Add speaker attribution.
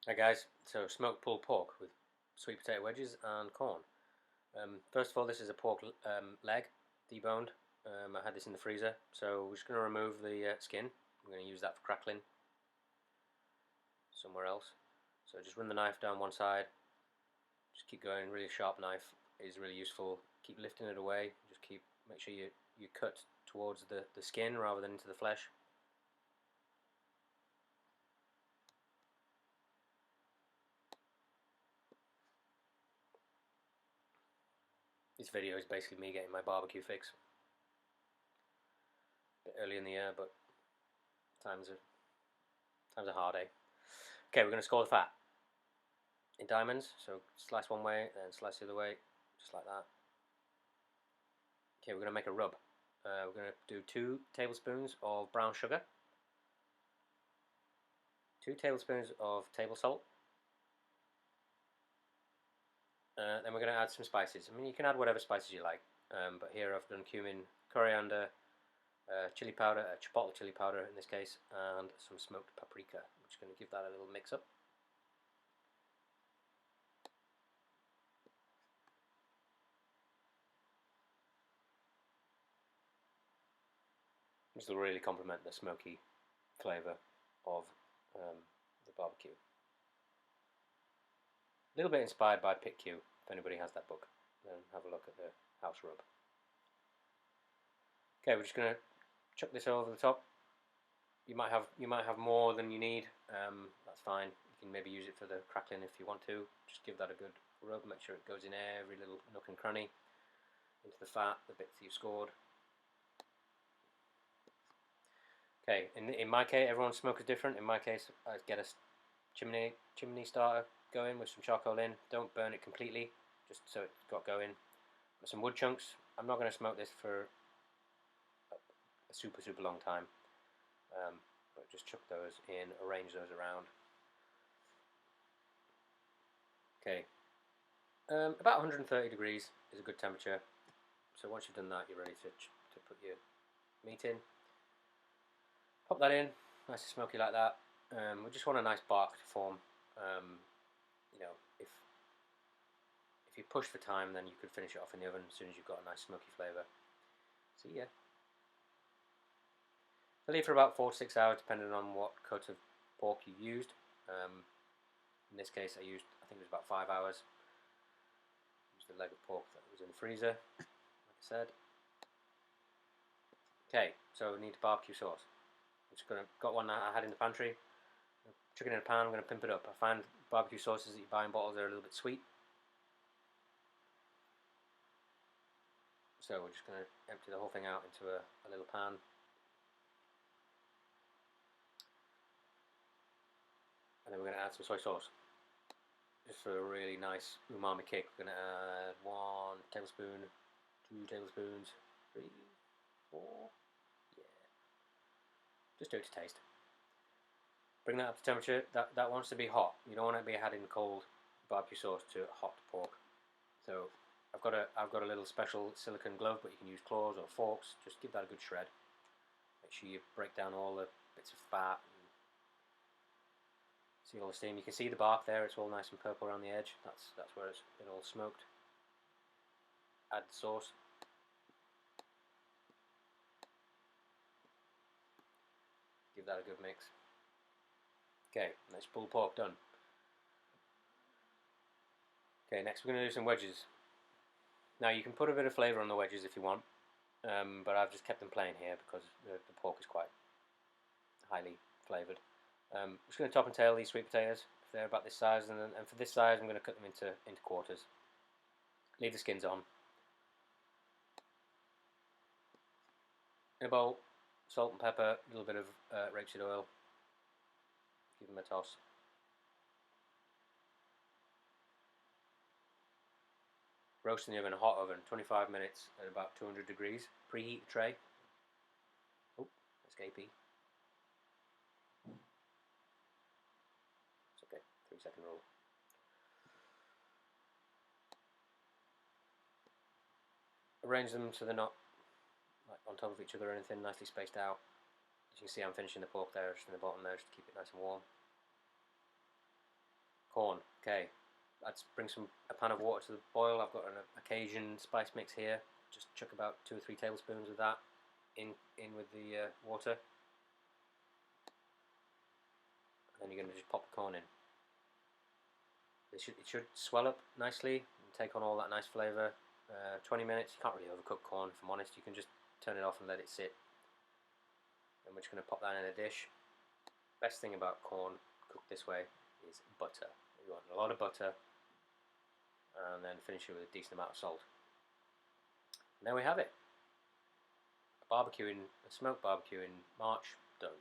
Speaker 1: Hi guys, so smoked pulled pork with sweet potato wedges and corn. First of all, this is a pork leg, deboned. I had this in the freezer, so we're just going to remove the skin. I'm going to use that for crackling somewhere else. So just run the knife down one side, just keep going. Really sharp knife is really useful. Keep lifting it away, just make sure you cut towards the skin rather than into the flesh. This video is basically me getting my barbecue fix. A bit early in the year, but times are hard, eh? Okay, we're going to score the fat in diamonds. So slice one way, then slice the other way, just like that. Okay, we're going to make a rub. We're going to do 2 tablespoons of brown sugar, 2 tablespoons of table salt. Then we're going to add some spices. I mean, you can add whatever spices you like, but here I've done cumin, coriander, chili powder, chipotle chili powder in this case, and some smoked paprika. I'm just going to give that a little mix up. This will really complement the smoky flavour of the barbecue. A little bit inspired by Pit Q, if anybody has that book, then have a look at the house rub. Okay, we're just going to chuck this over the top. You might have more than you need. That's fine. You can maybe use it for the crackling if you want to. Just give that a good rub. Make sure it goes in every little nook and cranny, into the fat, the bits that you've scored. Okay, in my case, everyone's smoke is different. In my case, I get a chimney starter going with some charcoal in. Don't burn it completely, just so it's got going. Got some wood chunks. I'm not going to smoke this for a super long time, but just chuck those in, arrange those around. Okay, about 130 degrees is a good temperature. So once you've done that, you're ready to put your meat in. Pop that in, nice and smoky like that. We just want a nice bark to form. You know, if you push for time, then you could finish it off in the oven as soon as you've got a nice smoky flavour. So yeah. I leave for about 4 to 6 hours, depending on what cut of pork you used. In this case, I think it was about 5 hours. Used the leg of pork that was in the freezer, like I said. Okay, so we need barbecue sauce. Got one I had in the pantry. Chuck it in a pan. I'm going to pimp it up. I find barbecue sauces that you buy in bottles are a little bit sweet, so we're just going to empty the whole thing out into a little pan. And then we're going to add some soy sauce, just for a really nice umami kick. We're going to add 1 tablespoon, 2 tablespoons, 3, 4, yeah. Just do it to taste. Bring that up to temperature. That wants to be hot. You don't want to be adding cold barbecue sauce to hot pork. So I've got a little special silicone glove, but you can use claws or forks. Just give that a good shred. Make sure you break down all the bits of fat and see all the steam. You can see the bark there. It's all nice and purple around the edge. That's where it's been all smoked. Add the sauce. Give that a good mix. Okay, that's pulled pork done. Okay, next we're going to do some wedges. Now you can put a bit of flavour on the wedges if you want, but I've just kept them plain here because the pork is quite highly flavoured. I'm just going to top and tail these sweet potatoes if they're about this size, and for this size I'm going to cut them into quarters. Leave the skins on. In a bowl, salt and pepper, a little bit of rapeseed oil. Give them a toss. Roast in the oven, a hot oven, 25 minutes at about 200 degrees. Preheat the tray. Oh, escapee. It's okay, 3-second rule. Arrange them so they're not like on top of each other or anything, nicely spaced out. As you can see, I'm finishing the pork there, just in the bottom there, just to keep it nice and warm. Corn. Okay, let's bring a pan of water to the boil. I've got a Cajun spice mix here. Just chuck about 2 or 3 tablespoons of that in with the water. And then you're going to just pop the corn in. It should swell up nicely and take on all that nice flavour. 20 minutes, you can't really overcook corn if I'm honest. You can just turn it off and let it sit. And we're just going to pop that in a dish. Best thing about corn cooked this way is butter. You want a lot of butter, and then finish it with a decent amount of salt. And there we have it. A smoked barbecue in March, done.